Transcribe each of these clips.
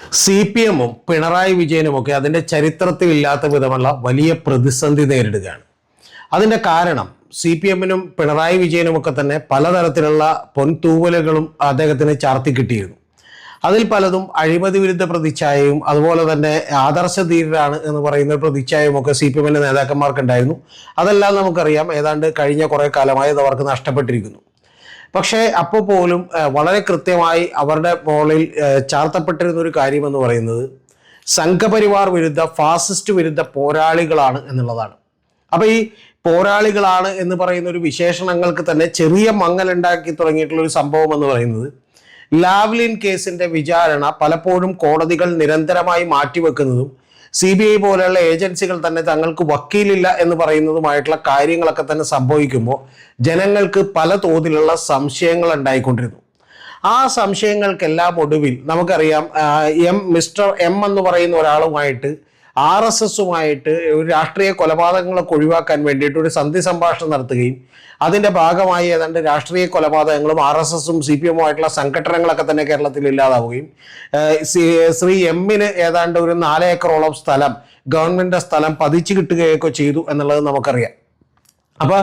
CPM-ഉം പിണറായി വിജയനുമൊക്കെ അതിൻ്റെ ചരിത്രത്തിലില്ലാത്ത വിധമുള്ള വലിയ പ്രതിസന്ധി നേരിടുകയാണ്. അതിൻ്റെ കാരണം CPM-നും പിണറായി വിജയനുമൊക്കെ തന്നെ പലതരത്തിലുള്ള പൊൻതൂവലുകളും അദ്ദേഹത്തിന് ചാർത്തി കിട്ടിയിരുന്നു. അതിൽ പലതും അഴിമതി വിരുദ്ധ പ്രതിച്ഛായയും അതുപോലെ തന്നെ ആദർശധീരരാണ് എന്ന് പറയുന്ന പ്രതിച്ഛായയും ഒക്കെ CPM-ന്റെ നേതാക്കന്മാർക്കുണ്ടായിരുന്നു. അതെല്ലാം നമുക്കറിയാം, ഏതാണ്ട് കഴിഞ്ഞ കുറേ കാലമായി അത് അവർക്ക് നഷ്ടപ്പെട്ടിരിക്കുന്നു. പക്ഷേ അപ്പോൾ പോലും വളരെ കൃത്യമായി അവരുടെ മോളിൽ ചാർത്തപ്പെട്ടിരുന്ന ഒരു കാര്യമെന്ന് പറയുന്നത് സംഘപരിവാർ വിരുദ്ധ ഫാസിസ്റ്റ് വിരുദ്ധ പോരാളികളാണ് എന്നുള്ളതാണ്. അപ്പോൾ ഈ പോരാളികളാണ് എന്ന് പറയുന്ന ഒരു വിശേഷണങ്ങൾക്ക് തന്നെ ചെറിയ മങ്ങലുണ്ടാക്കി തുടങ്ങിയിട്ടുള്ള ഒരു സംഭവം എന്ന് പറയുന്നത് ലാവ്ലിൻ കേസിന്റെ വിചാരണ പലപ്പോഴും കോടതികൾ നിരന്തരമായി മാറ്റിവെക്കുന്നതും CBI പോലെയുള്ള ഏജൻസികൾ തന്നെ തങ്ങൾക്ക് വക്കീലില്ല എന്ന് പറയുന്നതുമായിട്ടുള്ള കാര്യങ്ങളൊക്കെ തന്നെ സംഭവിക്കുമ്പോൾ ജനങ്ങൾക്ക് പല തോതിലുള്ള സംശയങ്ങൾ ഉണ്ടായിക്കൊണ്ടിരുന്നു. ആ സംശയങ്ങൾക്കെല്ലാം ഒടുവിൽ നമുക്കറിയാം, മിസ്റ്റർ എം എന്ന് പറയുന്ന ഒരാളുമായിട്ട് RSSുമായിട്ട് ഒരു രാഷ്ട്രീയ കൊലപാതകങ്ങളൊക്കെ ഒഴിവാക്കാൻ വേണ്ടിയിട്ട് ഒരു സന്ധി സംഭാഷണം നടത്തുകയും അതിൻ്റെ ഭാഗമായി ഏതാണ്ട് രാഷ്ട്രീയ കൊലപാതകങ്ങളും RSSും CPM-ഉമായിട്ടുള്ള സംഘടനകളൊക്കെ തന്നെ കേരളത്തിൽ ഇല്ലാതാവുകയും ശ്രീ എമ്മിന് ഏതാണ്ട് ഒരു 4 ഏക്കറോളം സ്ഥലം ഗവൺമെൻറ് സ്ഥലം പതിച്ചു കിട്ടുകയൊക്കെ ചെയ്തു എന്നുള്ളത് നമുക്കറിയാം. അപ്പോൾ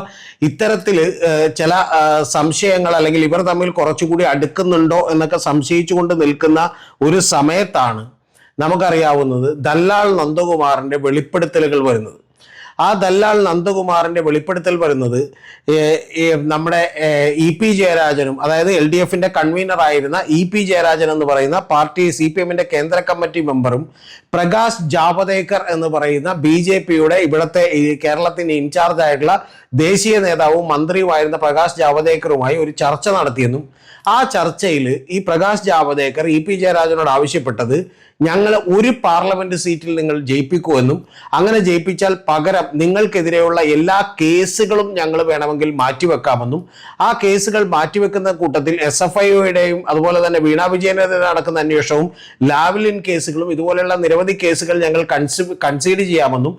ഇത്തരത്തിൽ ചില സംശയങ്ങൾ അല്ലെങ്കിൽ ഇവർ തമ്മിൽ കുറച്ചുകൂടി അടുക്കുന്നുണ്ടോ എന്നൊക്കെ സംശയിച്ചുകൊണ്ട് നിൽക്കുന്ന ഒരു സമയത്താണ് നമുക്കറിയാവുന്നത് ദല്ലാൽ നന്ദകുമാറിൻ്റെ വെളിപ്പെടുത്തലുകൾ വരുന്നത്. ആ ദല്ലാൽ നന്ദകുമാറിൻ്റെ വെളിപ്പെടുത്തൽ വരുന്നത് നമ്മുടെ EP ജയരാജനും, അതായത് LDFന്റെ കൺവീനറായിരുന്ന EP ജയരാജൻ എന്ന് പറയുന്ന പാർട്ടി CPM-ന്റെ കേന്ദ്ര കമ്മിറ്റി മെമ്പറും പ്രകാശ് ജാവദേക്കർ എന്ന് പറയുന്ന BJPയുടെ ഇവിടുത്തെ കേരളത്തിന് ഇൻചാർജ് ആയിട്ടുള്ള ദേശീയ നേതാവും മന്ത്രിയുമായിരുന്ന പ്രകാശ് ജാവദേക്കറുമായി ഒരു ചർച്ച നടത്തിയെന്നും ആ ചർച്ചയിൽ ഈ പ്രകാശ് ജാവദേക്കർ EP ജയരാജനോട് ആവശ്യപ്പെട്ടത് ഞങ്ങൾ ഒരു പാർലമെന്റ് സീറ്റിൽ നിങ്ങൾ ജയിപ്പിക്കുമെന്നും അങ്ങനെ ജയിപ്പിച്ചാൽ പകരം നിങ്ങൾക്കെതിരെയുള്ള എല്ലാ കേസുകളും ഞങ്ങൾ വേണമെങ്കിൽ മാറ്റിവെക്കാമെന്നും ആ കേസുകൾ മാറ്റിവെക്കുന്ന കൂട്ടത്തിൽ SFIയുടെയും അതുപോലെ തന്നെ വീണ വിജയനെതിരെ നടക്കുന്ന അന്വേഷണവും ലാവ്ലിൻ കേസുകളും ഇതുപോലെയുള്ള നിരവധി കേസുകൾ ഞങ്ങൾ കൺസീഡ് ചെയ്യാമെന്നും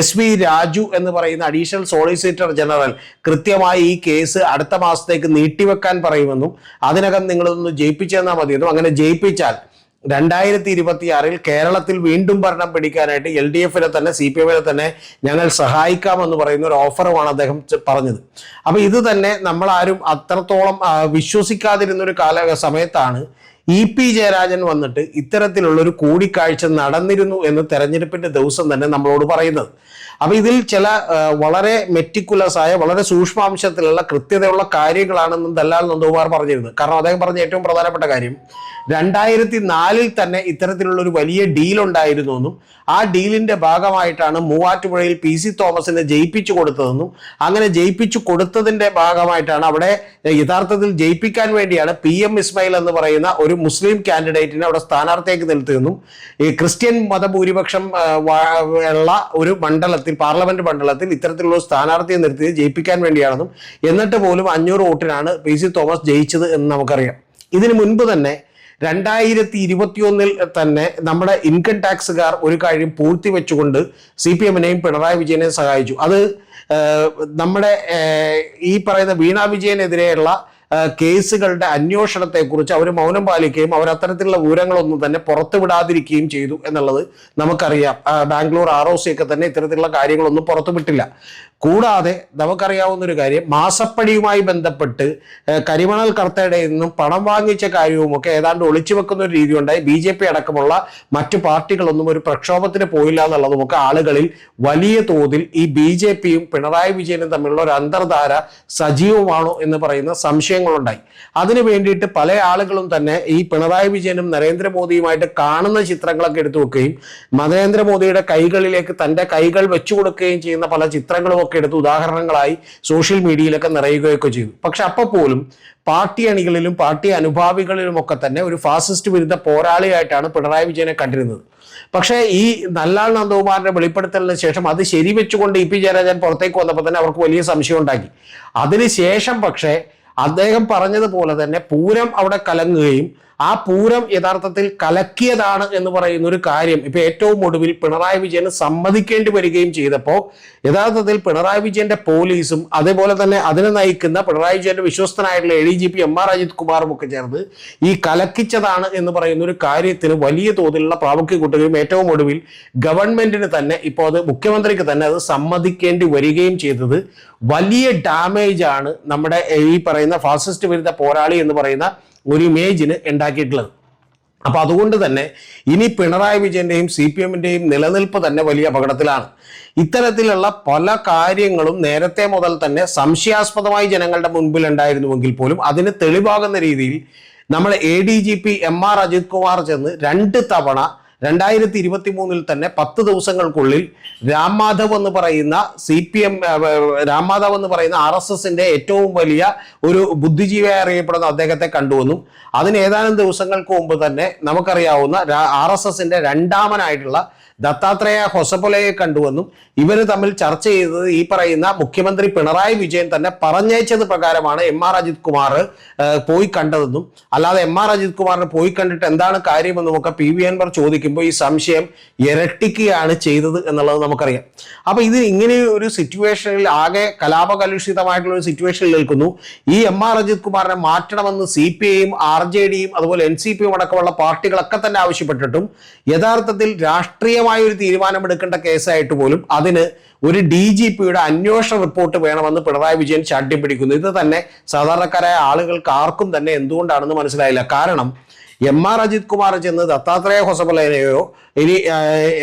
SV രാജു എന്ന് പറയുന്ന അഡീഷണൽ സോളിസിറ്റർ ജനറൽ കൃത്യമായി ഈ കേസ് അടുത്ത മാസത്തേക്ക് നീട്ടിവെക്കാൻ പറയുമെന്നും അതിനകം നിങ്ങളൊന്ന് ജയിപ്പിച്ചെന്നാൽ മതിയെന്നും അങ്ങനെ ജയിപ്പിച്ചാൽ 2026 കേരളത്തിൽ വീണ്ടും ഭരണം പിടിക്കാനായിട്ട് LDFനെ തന്നെ CPM-നെ തന്നെ ഞങ്ങൾ സഹായിക്കാമെന്ന് പറയുന്ന ഒരു ഓഫറുമാണ് അദ്ദേഹം പറഞ്ഞത്. അപ്പോൾ ഇത് തന്നെ നമ്മളാരും അത്രത്തോളം വിശ്വസിക്കാതിരുന്ന ഒരു സമയത്താണ് EP ജയരാജൻ വന്നിട്ട് ഇത്തരത്തിലുള്ളൊരു കൂടിക്കാഴ്ച നടന്നിരുന്നു എന്ന് തെരഞ്ഞെടുപ്പിന്റെ ദിവസം തന്നെ നമ്മളോട് പറയുന്നത്. അപ്പോൾ ഇതിൽ ചില വളരെ മെറ്റിക്കുലസ് ആയ വളരെ സൂക്ഷ്മാംശത്തിലുള്ള കൃത്യതയുള്ള കാര്യങ്ങളാണെന്നും ദല്ലാൽ നന്ദകുമാർ പറഞ്ഞിരുന്നത്. കാരണം അദ്ദേഹം പറഞ്ഞ ഏറ്റവും പ്രധാനപ്പെട്ട കാര്യം 2004 തന്നെ ഇത്തരത്തിലുള്ള ഒരു വലിയ ഡീൽ ഉണ്ടായിരുന്നു എന്നും ആ ഡീലിന്റെ ഭാഗമായിട്ടാണ് മൂവാറ്റുപുഴയിൽ PC തോമസിനെ ജയിപ്പിച്ചു കൊടുത്തതെന്നും അങ്ങനെ ജയിപ്പിച്ചു കൊടുത്തതിന്റെ ഭാഗമായിട്ടാണ് അവിടെ യഥാർത്ഥത്തിൽ ജയിപ്പിക്കാൻ വേണ്ടിയാണ് PM ഇസ്മായിൽ എന്ന് പറയുന്ന ഒരു മുസ്ലിം കാൻഡിഡേറ്റിനെ അവിടെ സ്ഥാനാർത്ഥിയാക്കി നിർത്തിയെന്നും ഈ ക്രിസ്ത്യൻ മതഭൂരിപക്ഷം ഉള്ള ഒരു മണ്ഡലത്തിൽ പാർലമെന്റ് മണ്ഡലത്തിൽ ഇത്തരത്തിലുള്ള സ്ഥാനാർത്ഥിയെ നിർത്തിയത് ജയിപ്പിക്കാൻ വേണ്ടിയാണെന്നും എന്നിട്ട് പോലും 500 വോട്ടിനാണ് PC തോമസ് ജയിച്ചത് എന്ന് നമുക്കറിയാം. ഇതിനു മുൻപ് തന്നെ 2021 തന്നെ നമ്മുടെ ഇൻകം ടാക്സുകാർ ഒരു കാര്യം പൂഴ്ത്തിവെച്ചുകൊണ്ട് CPM-നെയും പിണറായി വിജയനെയും സഹായിച്ചു. അത് നമ്മുടെ ഈ പറയുന്ന വീണ വിജയനെതിരെയുള്ള കേസുകളുടെ അന്വേഷണത്തെക്കുറിച്ച് അവർ മൗനം പാലിക്കുകയും അവർ അത്തരത്തിലുള്ള വിവരങ്ങളൊന്നും തന്നെ പുറത്തുവിടാതിരിക്കുകയും ചെയ്തു എന്നുള്ളത് നമുക്കറിയാം. ബാംഗ്ലൂർ ROC ഒക്കെ തന്നെ ഇത്തരത്തിലുള്ള കാര്യങ്ങളൊന്നും പുറത്തുവിട്ടില്ല. കൂടാതെ നമുക്കറിയാവുന്ന ഒരു കാര്യം, മാസപ്പടിയുമായി ബന്ധപ്പെട്ട് കരിമണൽ കർത്തയുടെ നിന്നും പണം വാങ്ങിച്ച കാര്യവുമൊക്കെ ഏതാണ്ട് ഒളിച്ചു വെക്കുന്ന ഒരു രീതി ഉണ്ടായി. BJP അടക്കമുള്ള മറ്റു പാർട്ടികളൊന്നും ഒരു പ്രക്ഷോഭത്തിന് പോയില്ല എന്നുള്ളതുമൊക്കെ ആളുകളിൽ വലിയ തോതിൽ ഈ BJPയും പിണറായി വിജയനും തമ്മിലുള്ള ഒരു അന്തർധാര സജീവമാണോ എന്ന് പറയുന്ന സംശയങ്ങളുണ്ടായി. അതിനു വേണ്ടിയിട്ട് പല ആളുകളും തന്നെ ഈ പിണറായി വിജയനും നരേന്ദ്രമോദിയുമായിട്ട് കാണുന്ന ചിത്രങ്ങളൊക്കെ എടുത്തു വെക്കുകയും നരേന്ദ്രമോദിയുടെ കൈകളിലേക്ക് തൻ്റെ കൈകൾ വെച്ചു കൊടുക്കുകയും ചെയ്യുന്ന പല ചിത്രങ്ങളും ഒക്കെ എടുത്ത് ഉദാഹരണങ്ങളായി സോഷ്യൽ മീഡിയയിലൊക്കെ നിറയുകയൊക്കെ ചെയ്തു. പക്ഷെ അപ്പോൾ പോലും പാർട്ടി അണികളിലും പാർട്ടി അനുഭാവികളിലും ഒക്കെ തന്നെ ഒരു ഫാസിസ്റ്റ് വിരുദ്ധ പോരാളിയായിട്ടാണ് പിണറായി വിജയനെ കണ്ടിരുന്നത്. പക്ഷേ ഈ ദല്ലാൽ നന്ദകുമാറിന്റെ വെളിപ്പെടുത്തലിന് ശേഷം അത് ശരിവെച്ചുകൊണ്ട് EP ജയരാജൻ പുറത്തേക്ക് വന്നപ്പോൾ തന്നെ അവർക്ക് വലിയ സംശയം ഉണ്ടാക്കി. അതിനുശേഷം പക്ഷേ അദ്ദേഹം പറഞ്ഞതുപോലെ തന്നെ പൂരം അവിടെ കലങ്ങുകയും ആ പൂരം യഥാർത്ഥത്തിൽ കലക്കിയതാണ് എന്ന് പറയുന്ന ഒരു കാര്യം ഇപ്പൊ ഏറ്റവും ഒടുവിൽ പിണറായി വിജയന് സമ്മതിക്കേണ്ടി വരികയും ചെയ്തപ്പോൾ യഥാർത്ഥത്തിൽ പിണറായി വിജയന്റെ പോലീസും അതേപോലെ തന്നെ അതിനെ നയിക്കുന്ന പിണറായി വിജയന്റെ വിശ്വസ്തനായിട്ടുള്ള ADGP MR അജിത് കുമാറും ഒക്കെ ചേർന്ന് ഈ കലക്കിച്ചതാണ് എന്ന് പറയുന്ന ഒരു കാര്യത്തിന് വലിയ തോതിലുള്ള പ്രാമുഖ്യം കൂട്ടുകയും ഏറ്റവും ഒടുവിൽ ഗവൺമെന്റിന് തന്നെ ഇപ്പോൾ അത് മുഖ്യമന്ത്രിക്ക് തന്നെ അത് സമ്മതിക്കേണ്ടി വരികയും ചെയ്തത് വലിയ ഡാമേജ് ആണ് നമ്മുടെ ഈ പറയുന്ന ഫാസിസ്റ്റ് വിരുദ്ധ പോരാളി എന്ന് പറയുന്ന ഒരു ഇമേജിന് ഉണ്ടാക്കിയിട്ടുള്ളത്. അപ്പൊ അതുകൊണ്ട് തന്നെ ഇനി പിണറായി വിജയന്റെയും CPMന്റെയും നിലനിൽപ്പ് തന്നെ വലിയ അപകടത്തിലാണ്. ഇത്തരത്തിലുള്ള പല കാര്യങ്ങളും നേരത്തെ മുതൽ തന്നെ സംശയാസ്പദമായി ജനങ്ങളുടെ മുൻപിൽ ഉണ്ടായിരുന്നുവെങ്കിൽ പോലും അതിന് തെളിവാകുന്ന രീതിയിൽ നമ്മൾ ADGP MR അജിത് കുമാർ ചെന്ന് 2 തവണ 2023 തന്നെ 10 ദിവസങ്ങൾക്കുള്ളിൽ രാം മാധവ് എന്ന് പറയുന്ന RSSന്റെ ഏറ്റവും വലിയ ഒരു ബുദ്ധിജീവിയായി അറിയപ്പെടുന്ന അദ്ദേഹത്തെ കണ്ടുവെന്നും അതിന് ഏതാനും ദിവസങ്ങൾക്ക് മുമ്പ് തന്നെ നമുക്കറിയാവുന്ന RSSന്റെ രണ്ടാമനായിട്ടുള്ള ദത്താത്രേയ ഹൊസപൊലയെ കണ്ടുവെന്നും ഇവർ തമ്മിൽ ചർച്ച ചെയ്തത് ഈ പറയുന്ന മുഖ്യമന്ത്രി പിണറായി വിജയൻ തന്നെ പറഞ്ഞയച്ചത് പ്രകാരമാണ് MR അജിത് കുമാർ പോയി കണ്ടതെന്നും അല്ലാതെ MR അജിത് കുമാറിനെ പോയി കണ്ടിട്ട് എന്താണ് കാര്യമെന്നും ഒക്കെ PV അൻവർ ചോദിക്കുമ്പോൾ ഈ സംശയം ഇരട്ടിക്കുകയാണ് ചെയ്തത് എന്നുള്ളത് നമുക്കറിയാം. അപ്പൊ ഇത് ഇങ്ങനെ ഒരു സിറ്റുവേഷനിൽ ആകെ കലാപകലുഷിതമായിട്ടുള്ള ഒരു സിറ്റുവേഷനിൽ നിൽക്കുന്നു. ഈ MR അജിത് കുമാറിനെ മാറ്റണമെന്ന് CPIയും RJDയും അതുപോലെ NCPയും അടക്കമുള്ള പാർട്ടികളൊക്കെ തന്നെ ആവശ്യപ്പെട്ടിട്ടും യഥാർത്ഥത്തിൽ രാഷ്ട്രീയമായ ഒരു തീരുമാനമെടുക്കേണ്ട കേസായിട്ട് പോലും അതിന് ഒരു DGPയുടെ അന്വേഷണ റിപ്പോർട്ട് വേണമെന്ന് പിണറായി വിജയൻ ശാഠ്യം പിടിക്കുന്നു. ഇത് തന്നെ സാധാരണക്കാരായ ആളുകൾക്ക് ആർക്കും തന്നെ എന്തുകൊണ്ടാണെന്ന് മനസ്സിലായില്ല. കാരണം MR അജിത് കുമാർ ചെന്ന് ദത്താത്രേയ ഹൊസപൊലയെയോ ഇനി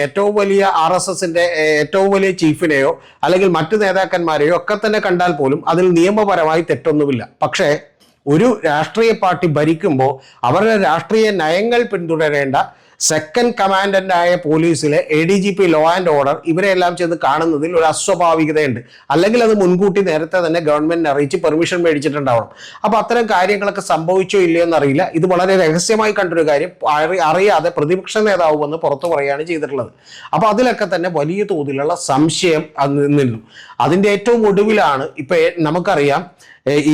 ഏറ്റവും വലിയ RSSന്റെ ഏറ്റവും വലിയ ചീഫിനെയോ അല്ലെങ്കിൽ മറ്റു നേതാക്കന്മാരെയോ ഒക്കെ തന്നെ കണ്ടാൽ പോലും അതിൽ നിയമപരമായി തെറ്റൊന്നുമില്ല. പക്ഷേ ഒരു രാഷ്ട്രീയ പാർട്ടി ഭരിക്കുമ്പോൾ അവരുടെ രാഷ്ട്രീയ നയങ്ങൾ പിന്തുടരേണ്ട സെക്കൻഡ് കമാൻഡന്റായ പോലീസിലെ ADGP ലോ ആൻഡ് ഓർഡർ ഇവരെല്ലാം ചെന്ന് കാണുന്നതിൽ ഒരു അസ്വാഭാവികതയുണ്ട്. അല്ലെങ്കിൽ അത് മുൻകൂട്ടി നേരത്തെ തന്നെ ഗവൺമെന്റിനെ അറിയിച്ച് പെർമിഷൻ മേടിച്ചിട്ടുണ്ടാവണം. അപ്പൊ അത്തരം കാര്യങ്ങളൊക്കെ സംഭവിച്ചോ ഇല്ലയോ എന്നറിയില്ല. ഇത് വളരെ രഹസ്യമായി കണ്ടൊരു കാര്യം അറിയാതെ പ്രതിപക്ഷ നേതാവ് വന്ന് പുറത്തു പറയുകയാണ് ചെയ്തിട്ടുള്ളത്. അപ്പൊ അതിലൊക്കെ തന്നെ വലിയ തോതിലുള്ള സംശയം നിന്നു. അതിന്റെ ഏറ്റവും ഒടുവിലാണ് ഇപ്പൊ നമുക്കറിയാം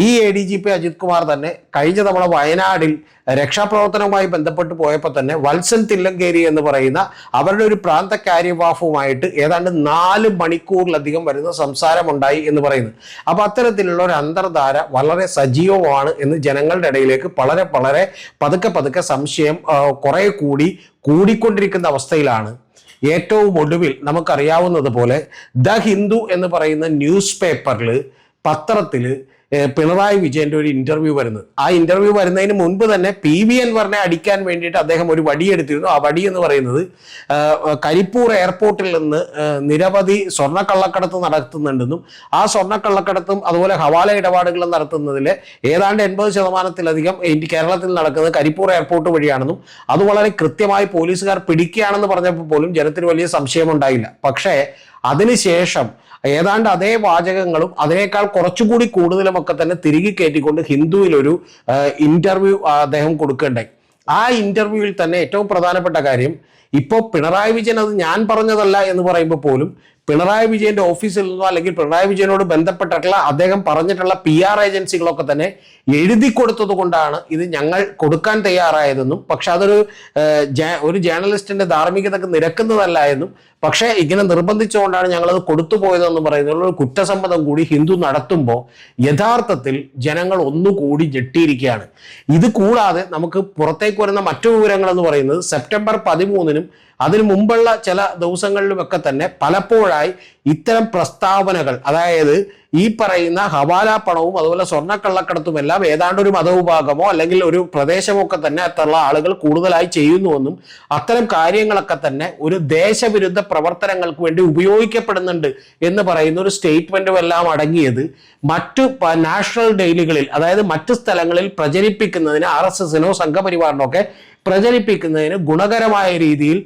ഈ ADGP അജിത് കുമാർ തന്നെ കഴിഞ്ഞ തവണ വയനാടിൽ രക്ഷാപ്രവർത്തനവുമായി ബന്ധപ്പെട്ട് പോയപ്പോൾ തന്നെ വത്സൻ തില്ലങ്കേരി എന്ന് പറയുന്ന അവരുടെ ഒരു പ്രാന്ത കാര്യവാഹുമായിട്ട് ഏതാണ്ട് 4 മണിക്കൂറിലധികം വരുന്ന സംസാരമുണ്ടായി എന്ന് പറയുന്നത്. അപ്പൊ അത്തരത്തിലുള്ള ഒരു അന്തർധാര വളരെ സജീവമാണ് എന്ന് ജനങ്ങളുടെ ഇടയിലേക്ക് വളരെ വളരെ പതുക്കെ സംശയം കുറെ കൂടിക്കൊണ്ടിരിക്കുന്ന അവസ്ഥയിലാണ്. ഏറ്റവും ഒടുവിൽ നമുക്കറിയാവുന്നത് പോലെ ദ ഹിന്ദു എന്ന് പറയുന്ന ന്യൂസ് പേപ്പറിൽ പത്രത്തിൽ പിണറായി വിജയന്റെ ഒരു ഇന്റർവ്യൂ വരുന്നത്. ആ ഇന്റർവ്യൂ വരുന്നതിന് മുൻപ് തന്നെ PV അൻവറിനെ അടിക്കാൻ വേണ്ടിയിട്ട് അദ്ദേഹം ഒരു വടിയെടുത്തിരുന്നു. ആ വടി എന്ന് പറയുന്നത് കരിപ്പൂർ എയർപോർട്ടിൽ നിന്ന് നിരവധി സ്വർണ്ണക്കള്ളക്കടത്ത് നടത്തുന്നുണ്ടെന്നും ആ സ്വർണ്ണക്കള്ളക്കടത്തും അതുപോലെ ഹവാല ഇടപാടുകളും നടത്തുന്നതിൽ ഏതാണ്ട് 80%-ലധികം കേരളത്തിൽ നടക്കുന്നത് കരിപ്പൂർ എയർപോർട്ട് വഴിയാണെന്നും അത് വളരെ കൃത്യമായി പോലീസുകാർ പിടിക്കുകയാണെന്ന് പറഞ്ഞപ്പോൾ പോലും ജനത്തിന് വലിയ സംശയമുണ്ടായില്ല. പക്ഷേ അതിനുശേഷം ഏതാണ്ട് അതേ വാചകങ്ങളും അതിനേക്കാൾ കുറച്ചുകൂടി കൂടുതലും ഒക്കെ തന്നെ തിരികെ കയറ്റിക്കൊണ്ട് ഹിന്ദുവിലൊരു ഇന്റർവ്യൂ അദ്ദേഹം കൊടുക്കുകയുണ്ടായി. ആ ഇന്റർവ്യൂവിൽ തന്നെ ഏറ്റവും പ്രധാനപ്പെട്ട കാര്യം ഇപ്പോൾ പിണറായി വിജയൻ അത് ഞാൻ പറഞ്ഞതല്ല എന്ന് പറയുമ്പോൾ പോലും പിണറായി വിജയന്റെ ഓഫീസിൽ നിന്നോ അല്ലെങ്കിൽ പിണറായി വിജയനോട് ബന്ധപ്പെട്ടിട്ടുള്ള അദ്ദേഹം പറഞ്ഞിട്ടുള്ള PR ഏജൻസികളൊക്കെ തന്നെ എഴുതി കൊടുത്തത് കൊണ്ടാണ് ഇത് ഞങ്ങൾ കൊടുക്കാൻ തയ്യാറായതെന്നും പക്ഷെ അതൊരു ജേർണലിസ്റ്റിന്റെ ധാർമ്മികതക്ക് നിരക്കുന്നതല്ല എന്നും പക്ഷേ ഇങ്ങനെ നിർബന്ധിച്ചുകൊണ്ടാണ് ഞങ്ങളത് കൊടുത്തു പോയതെന്ന് പറയുന്നുള്ള ഒരു കുറ്റസമ്മതം കൂടി ഹിന്ദു നടത്തുമ്പോൾ യഥാർത്ഥത്തിൽ ജനങ്ങൾ ഒന്നുകൂടി ഞെട്ടിയിരിക്കുകയാണ്. ഇത് കൂടാതെ നമുക്ക് പുറത്തേക്ക് വരുന്ന മറ്റു വിവരങ്ങൾ എന്ന് പറയുന്നത് സെപ്റ്റംബർ 13-നും അതിനു മുമ്പുള്ള ചില ദിവസങ്ങളിലുമൊക്കെ തന്നെ പലപ്പോഴായി ഇത്തരം പ്രസ്താവനകൾ, അതായത് ഈ പറയുന്ന ഹവാല പണവും അതുപോലെ സ്വർണ്ണക്കള്ളക്കടത്തും എല്ലാം ഏതാണ്ട് ഒരു മതവിഭാഗമോ അല്ലെങ്കിൽ ഒരു പ്രദേശമൊക്കെ തന്നെ അത്തരമുള്ള ആളുകൾ കൂടുതലായി ചെയ്യുന്നുവെന്നും അത്തരം കാര്യങ്ങളൊക്കെ തന്നെ ഒരു ദേശവിരുദ്ധ പ്രവർത്തനങ്ങൾക്ക് വേണ്ടി ഉപയോഗിക്കപ്പെടുന്നുണ്ട് എന്ന് പറയുന്ന ഒരു സ്റ്റേറ്റ്മെന്റും എല്ലാം അടങ്ങിയത് മറ്റു നാഷണൽ ഡെയിലികളിൽ, അതായത് മറ്റു സ്ഥലങ്ങളിൽ പ്രചരിപ്പിക്കുന്നതിന് RSSനോ സംഘപരിവാറിനോ ഒക്കെ പ്രചരിപ്പിക്കുന്നതിന് ഗുണകരമായ രീതിയിൽ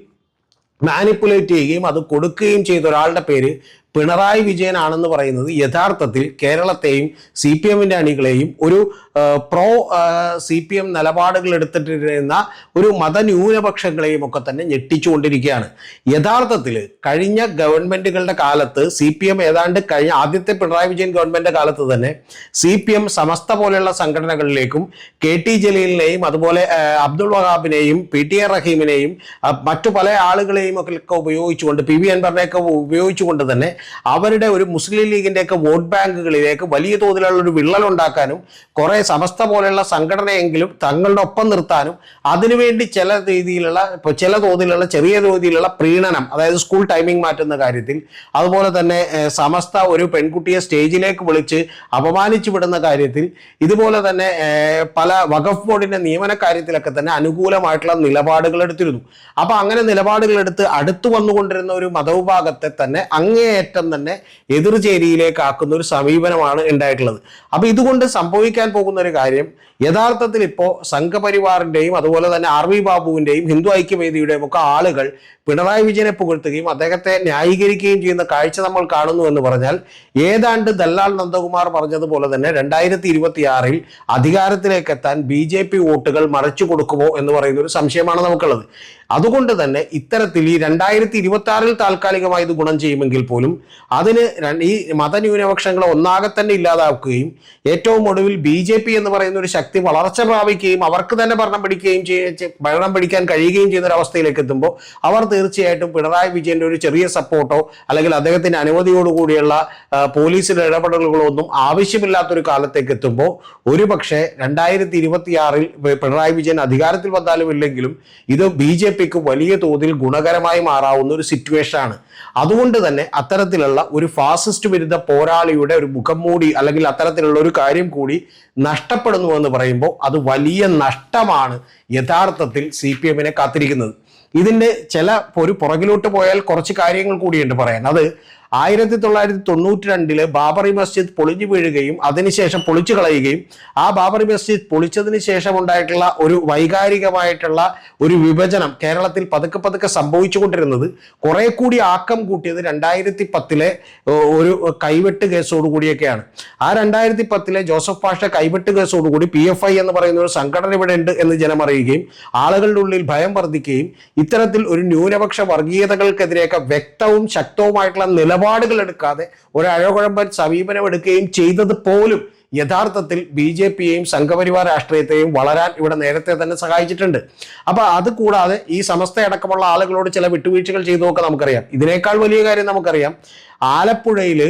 മാനിപ്പുലേറ്റ് ചെയ്യുകയും അത് കൊടുക്കുകയും ചെയ്ത ഒരാളുടെ പേര് പിണറായി വിജയനാണെന്ന് പറയുന്നത് യഥാർത്ഥത്തിൽ കേരളത്തെയും CPM-ന്റെ അണികളെയും ഒരു പ്രോ CPM നിലപാടുകൾ എടുത്തിട്ടിരുന്ന ഒരു മതന്യൂനപക്ഷങ്ങളെയും ഒക്കെ തന്നെ ഞെട്ടിച്ചുകൊണ്ടിരിക്കുകയാണ്. യഥാർത്ഥത്തിൽ കഴിഞ്ഞ ഗവൺമെന്റുകളുടെ കാലത്ത് CPM ഏതാണ്ട് കഴിഞ്ഞ ആദ്യത്തെ പിണറായി വിജയൻ ഗവൺമെന്റിന്റെ കാലത്ത് തന്നെ CPM സമസ്ത പോലെയുള്ള സംഘടനകളിലേക്കും KT ജലീലിനെയും അതുപോലെ അബ്ദുൾ വഹാബിനെയും PT റഹീമിനെയും മറ്റു പല ആളുകളെയും ഒക്കെ ഉപയോഗിച്ചുകൊണ്ട് PV അൻവറിനെയൊക്കെ ഉപയോഗിച്ചുകൊണ്ട് തന്നെ അവരുടെ ഒരു മുസ്ലിം ലീഗിന്റെയൊക്കെ വോട്ട് ബാങ്കുകളിലേക്ക് വലിയ തോതിലുള്ള ഒരു വിള്ളൽ ഉണ്ടാക്കാനും കുറെ സമസ്ത പോലെയുള്ള സംഘടനയെങ്കിലും തങ്ങളുടെ ഒപ്പം നിർത്താനും അതിനുവേണ്ടി ചില തോതിലുള്ള ചെറിയ തോതിലുള്ള പ്രീണനം, അതായത് സ്കൂൾ ടൈമിംഗ് മാറ്റുന്ന കാര്യത്തിൽ, അതുപോലെ തന്നെ സമസ്ത ഒരു പെൺകുട്ടിയെ സ്റ്റേജിലേക്ക് വിളിച്ച് അപമാനിച്ചു വിടുന്ന കാര്യത്തിൽ, ഇതുപോലെ തന്നെ പല വഖഫ് ബോർഡിന്റെ നിയമന കാര്യത്തിലൊക്കെ തന്നെ അനുകൂലമായിട്ടുള്ള നിലപാടുകൾ എടുത്തിരുന്നു. അപ്പൊ അങ്ങനെ നിലപാടുകൾ എടുത്ത് അടുത്തു വന്നുകൊണ്ടിരുന്ന ഒരു മതവിഭാഗത്തെ തന്നെ അങ്ങേയറ്റം തന്നെ എതിർചേരിയിലേക്ക് ആക്കുന്ന ഒരു സമീപനമാണ് ഉണ്ടായിട്ടുള്ളത്. അപ്പൊ ഇതുകൊണ്ട് സംഭവിക്കാൻ പോകുന്ന ഒരു കാര്യം, യഥാർത്ഥത്തിൽ ഇപ്പോൾ സംഘപരിവാറിന്റെയും അതുപോലെ തന്നെ RV ബാബുവിന്റെയും ഹിന്ദു ഐക്യവേദിയുടെയും ഒക്കെ ആളുകൾ പിണറായി വിജയനെ പുകഴ്ത്തുകയും അദ്ദേഹത്തെ ന്യായീകരിക്കുകയും ചെയ്യുന്ന കാഴ്ച നമ്മൾ കാണുന്നു എന്ന് പറഞ്ഞാൽ, ഏതാണ്ട് ദല്ലാൽ നന്ദകുമാർ പറഞ്ഞതുപോലെ തന്നെ 2026 അധികാരത്തിലേക്ക് എത്താൻ BJP വോട്ടുകൾ മറിച്ചു കൊടുക്കുമോ എന്ന് പറയുന്ന ഒരു സംശയമാണ് നമുക്കുള്ളത്. അതുകൊണ്ട് തന്നെ ഇത്തരത്തിൽ ഈ 2026 താൽക്കാലികമായി ഇത് ഗുണം ചെയ്യുമെങ്കിൽ പോലും അതിന് ഈ മതന്യൂനപക്ഷങ്ങളെ ഒന്നാകെ തന്നെ ഇല്ലാതാക്കുകയും ഏറ്റവും ഒടുവിൽ BJP എന്ന് പറയുന്ന ഒരു ശക്തി വളർച്ച പ്രാപിക്കുകയും അവർക്ക് തന്നെ ഭരണം പിടിക്കാൻ കഴിയുകയും ചെയ്യുന്ന ഒരു അവസ്ഥയിലേക്ക് എത്തുമ്പോൾ അവർ തീർച്ചയായിട്ടും പിണറായി വിജയന്റെ ഒരു ചെറിയ സപ്പോർട്ടോ അല്ലെങ്കിൽ അദ്ദേഹത്തിന്റെ അനുമതിയോടുകൂടിയുള്ള പോലീസിന്റെ ഇടപെടലുകളോ ഒന്നും ആവശ്യമില്ലാത്തൊരു കാലത്തേക്ക് എത്തുമ്പോൾ ഒരുപക്ഷെ 2026 പിണറായി വിജയൻ അധികാരത്തിൽ വന്നാലും ഇല്ലെങ്കിലും ഇത് BJPക്ക് വലിയ തോതിൽ ഗുണകരമായി മാറാവുന്ന ഒരു സിറ്റുവേഷൻ ആണ്. അതുകൊണ്ട് തന്നെ അത്തരത്തിലുള്ള ഒരു ഫാസിസ്റ്റ് വിരുദ്ധ പോരാളിയുടെ ഒരു മുഖം മൂടി അല്ലെങ്കിൽ അത്തരത്തിലുള്ള ഒരു കാര്യം കൂടി നഷ്ടപ്പെടുന്നു എന്ന് പറയുമ്പോൾ അത് വലിയ നഷ്ടമാണ് യഥാർത്ഥത്തിൽ CPM-നെ കാത്തിരിക്കുന്നത്. ഇതിന്റെ ഒരു പുറകിലോട്ട് പോയാൽ കുറച്ച് കാര്യങ്ങൾ കൂടിയുണ്ട് പറയാൻ. അത് 1992 ബാബറി മസ്ജിദ് പൊളിഞ്ഞു വീഴുകയും അതിനുശേഷം പൊളിച്ചു കളയുകയും ആ ബാബറി മസ്ജിദ് പൊളിച്ചതിന് ശേഷം ഉണ്ടായിട്ടുള്ള ഒരു വൈകാരികമായിട്ടുള്ള ഒരു വിഭജനം കേരളത്തിൽ പതുക്കെ സംഭവിച്ചുകൊണ്ടിരുന്നത് കുറെ കൂടി ആക്കം കൂട്ടിയത് 2010 ഒരു കൈവെട്ട് കേസോടുകൂടിയൊക്കെയാണ്. ആ 2010 ജോസഫ് പാഷ കൈവെട്ട് കേസോടുകൂടി PFI എന്ന് പറയുന്ന ഒരു സംഘടന ഇവിടെ ഉണ്ട് എന്ന് ജനം അറിയുകയും ആളുകളുടെ ഉള്ളിൽ ഭയം വർദ്ധിക്കുകയും ഇത്തരത്തിൽ ഒരു ന്യൂനപക്ഷ വർഗീയതകൾക്കെതിരെയൊക്കെ വ്യക്തവും ശക്തവുമായിട്ടുള്ള നിലപാടുകൾ എടുക്കാതെ ഒരു അഴകുഴമ്പൻ സമീപനം എടുക്കുകയും ചെയ്തത് പോലും യഥാർത്ഥത്തിൽ BJPയെയും സംഘപരിവാർ രാഷ്ട്രീയത്തെയും വളരാൻ ഇവിടെ നേരത്തെ തന്നെ സഹായിച്ചിട്ടുണ്ട്. അപ്പൊ അത് കൂടാതെ ഈ സമസ്തയടക്കമുള്ള ആളുകളോട് ചില വിട്ടുവീഴ്ചകൾ ചെയ്തതൊക്കെ നമുക്കറിയാം. ഇതിനേക്കാൾ വലിയ കാര്യം നമുക്കറിയാം, ആലപ്പുഴയിൽ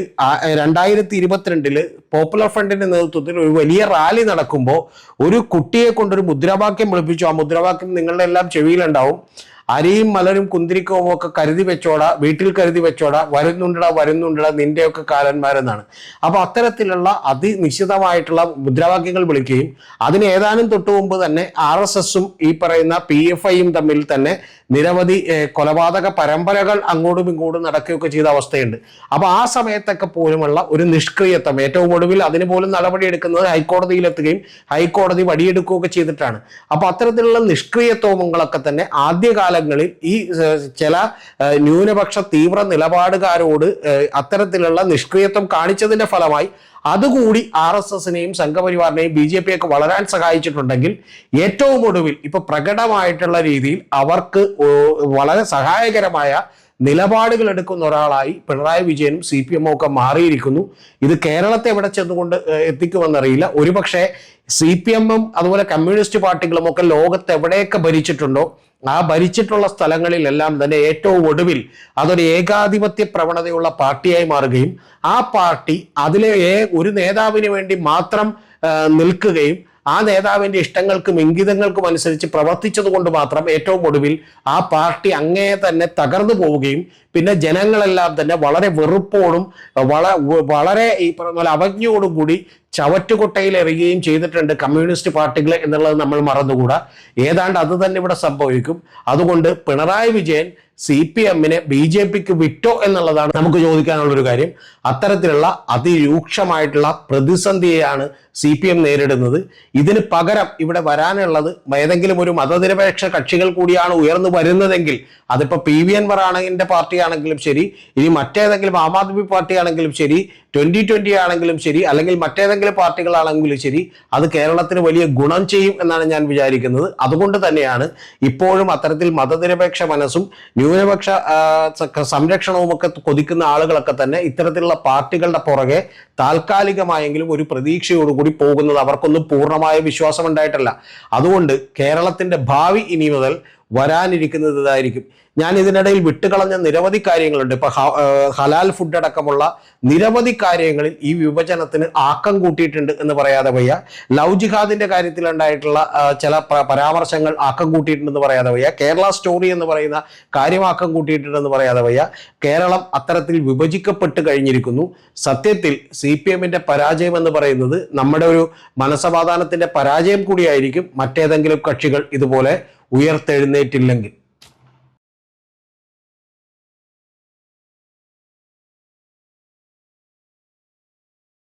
2022 പോപ്പുലർ ഫ്രണ്ടിന്റെ നേതൃത്വത്തിൽ ഒരു വലിയ റാലി നടക്കുമ്പോൾ ഒരു കുട്ടിയെ കൊണ്ടൊരു മുദ്രാവാക്യം വിളിപ്പിച്ചു. ആ മുദ്രാവാക്യം നിങ്ങളുടെ എല്ലാം ചെവിയിലുണ്ടാവും. അരിയും മലരും കുന്തിരിക്കവും ഒക്കെ കരുതി വെച്ചോടാ, വീട്ടിൽ കരുതി വെച്ചോടാ, വരുന്നുണ്ടടാ നിന്റെയൊക്കെ കാലന്മാരെന്നാണ്. അപ്പൊ അത്തരത്തിലുള്ള അതിനിശ്ചിതമായിട്ടുള്ള മുദ്രാവാക്യങ്ങൾ വിളിക്കുകയും അതിന് ഏതാനും തൊട്ടു മുമ്പ് തന്നെ RSSഉം ഈ പറയുന്ന PFIയും തമ്മിൽ തന്നെ നിരവധി കൊലപാതക പരമ്പരകൾ അങ്ങോട്ടും ഇങ്ങോട്ടും നടക്കുകയൊക്കെ ചെയ്ത അവസ്ഥയുണ്ട്. അപ്പൊ ആ സമയത്തൊക്കെ പോലുമുള്ള ഒരു നിഷ്ക്രിയത്വം, ഏറ്റവും ഒടുവിൽ അതിന് പോലും നടപടിയെടുക്കുന്നത് ഹൈക്കോടതിയിലെത്തുകയും ഹൈക്കോടതി വടിയെടുക്കുകയൊക്കെ ചെയ്തിട്ടാണ്. അപ്പൊ അത്തരത്തിലുള്ള നിഷ്ക്രിയത്വങ്ങളൊക്കെ തന്നെ ആദ്യകാലങ്ങളിൽ ഈ ചില ന്യൂനപക്ഷ തീവ്ര നിലപാടുകാരോട് അത്തരത്തിലുള്ള നിഷ്ക്രിയത്വം കാണിച്ചതിന്റെ ഫലമായി അതുകൂടി RSSനെയും സംഘപരിവാറിനെയും BJPയൊക്കെ വളരാൻ സഹായിച്ചിട്ടുണ്ടെങ്കിൽ ഏറ്റവും ഒടുവിൽ ഇപ്പൊ പ്രകടമായിട്ടുള്ള രീതിയിൽ അവർക്ക് വളരെ സഹായകരമായ നിലപാടുകൾ എടുക്കുന്ന ഒരാളായി പിണറായി വിജയനും CPM ഒക്കെ മാറിയിരിക്കുന്നു. ഇത് കേരളത്തെ എവിടെ ചെന്നുകൊണ്ട് എത്തിക്കുമെന്നറിയില്ല. ഒരുപക്ഷെ CPM-ഉം അതുപോലെ കമ്മ്യൂണിസ്റ്റ് പാർട്ടികളും ഒക്കെ ലോകത്ത് എവിടെയൊക്കെ ഭരിച്ചിട്ടുണ്ടോ ആ ഭരിച്ചിട്ടുള്ള സ്ഥലങ്ങളിലെല്ലാം തന്നെ ഏറ്റവും ഒടുവിൽ അതൊരു ഏകാധിപത്യ പ്രവണതയുള്ള പാർട്ടിയായി മാറുകയും ആ പാർട്ടി അതിലെ ഒരു നേതാവിന് വേണ്ടി മാത്രം നിൽക്കുകയും ആ നേതാവിന്റെ ഇഷ്ടങ്ങൾക്കും ഇംഗിതങ്ങൾക്കും അനുസരിച്ച് പ്രവർത്തിച്ചത് കൊണ്ട് മാത്രം ഏറ്റവും ഒടുവിൽ ആ പാർട്ടി അങ്ങേ തന്നെ തകർന്നു പോവുകയും പിന്നെ ജനങ്ങളെല്ലാം തന്നെ വളരെ വെറുപ്പോടും വളരെ ഈ പറഞ്ഞ പോലെ അവജ്ഞയോടും കൂടി ചവറ്റുകൊട്ടയിൽ എറിയുകയും ചെയ്തിട്ടുണ്ട് കമ്മ്യൂണിസ്റ്റ് പാർട്ടികൾ എന്നുള്ളത് നമ്മൾ മറന്നുകൂടാ. ഏതാണ്ട് അത് തന്നെ ഇവിടെ സംഭവിക്കും. അതുകൊണ്ട് പിണറായി വിജയൻ CPM-നെ BJP-ക്ക് വിട്ടോ എന്നുള്ളതാണ് നമുക്ക് ചോദിക്കാനുള്ളൊരു കാര്യം. അത്തരത്തിലുള്ള അതിരൂക്ഷമായിട്ടുള്ള പ്രതിസന്ധിയെയാണ് CPM നേരിടുന്നത്. ഇതിന് പകരം ഇവിടെ വരാനുള്ളത് ഏതെങ്കിലും ഒരു മതനിരപേക്ഷ കക്ഷികൾ കൂടിയാണ് ഉയർന്നു വരുന്നതെങ്കിൽ, അതിപ്പോൾ PV Anwar ആണെങ്കിൻ്റെ പാർട്ടി ആണെങ്കിലും ശരി, ഇനി മറ്റേതെങ്കിലും ആം ആദ്മി പാർട്ടി ആണെങ്കിലും ശരി, 2020 ആണെങ്കിലും ശരി, അല്ലെങ്കിൽ മറ്റേതെങ്കിലും പാർട്ടികളാണെങ്കിലും ശരി, അത് കേരളത്തിന് വലിയ ഗുണം ചെയ്യും എന്നാണ് ഞാൻ വിചാരിക്കുന്നത്. അതുകൊണ്ട് തന്നെയാണ് ഇപ്പോഴും അത്തരത്തിൽ മതനിരപേക്ഷ മനസ്സും ന്യൂനപക്ഷ സംരക്ഷണവും ഒക്കെ കൊതിക്കുന്ന ആളുകളൊക്കെ തന്നെ ഇത്തരത്തിലുള്ള പാർട്ടികളുടെ പുറകെ താൽക്കാലികമായെങ്കിലും ഒരു പ്രതീക്ഷയോടുകൂടി പോകുന്നത്. അവർക്കൊന്നും പൂർണ്ണമായ വിശ്വാസം ഉണ്ടായിട്ടല്ല. അതുകൊണ്ട് കേരളത്തിന്റെ ഭാവി ഇനി മുതൽ വരാനിരിക്കുന്നത് ഇതായിരിക്കും. ഞാൻ ഇതിനിടയിൽ വിട്ടുകളഞ്ഞ നിരവധി കാര്യങ്ങളുണ്ട്. ഇപ്പൊ ഹലാൽ ഫുഡ് അടക്കമുള്ള നിരവധി കാര്യങ്ങളിൽ ഈ വിഭജനത്തിന് ആക്കം കൂട്ടിയിട്ടുണ്ട് എന്ന് പറയാതെ വയ്യ. ലവ് ജിഹാദിന്റെ കാര്യത്തിൽ ഉണ്ടായിട്ടുള്ള ചില പരാമർശങ്ങൾ ആക്കം കൂട്ടിയിട്ടുണ്ടെന്ന് പറയാതെ വയ്യ. കേരള സ്റ്റോറി എന്ന് പറയുന്ന കാര്യം ആക്കം കൂട്ടിയിട്ടുണ്ടെന്ന് പറയാതെ വയ്യ. കേരളം അത്തരത്തിൽ വിഭജിക്കപ്പെട്ട് കഴിഞ്ഞിരിക്കുന്നു. സത്യത്തിൽ CPM-ന്റെ പരാജയം എന്ന് പറയുന്നത് നമ്മുടെ ഒരു മനസമാധാനത്തിന്റെ പരാജയം കൂടിയായിരിക്കും, മറ്റേതെങ്കിലും കക്ഷികൾ ഇതുപോലെ ഉയർത്തെഴുന്നേറ്റില്ലെങ്കിൽ.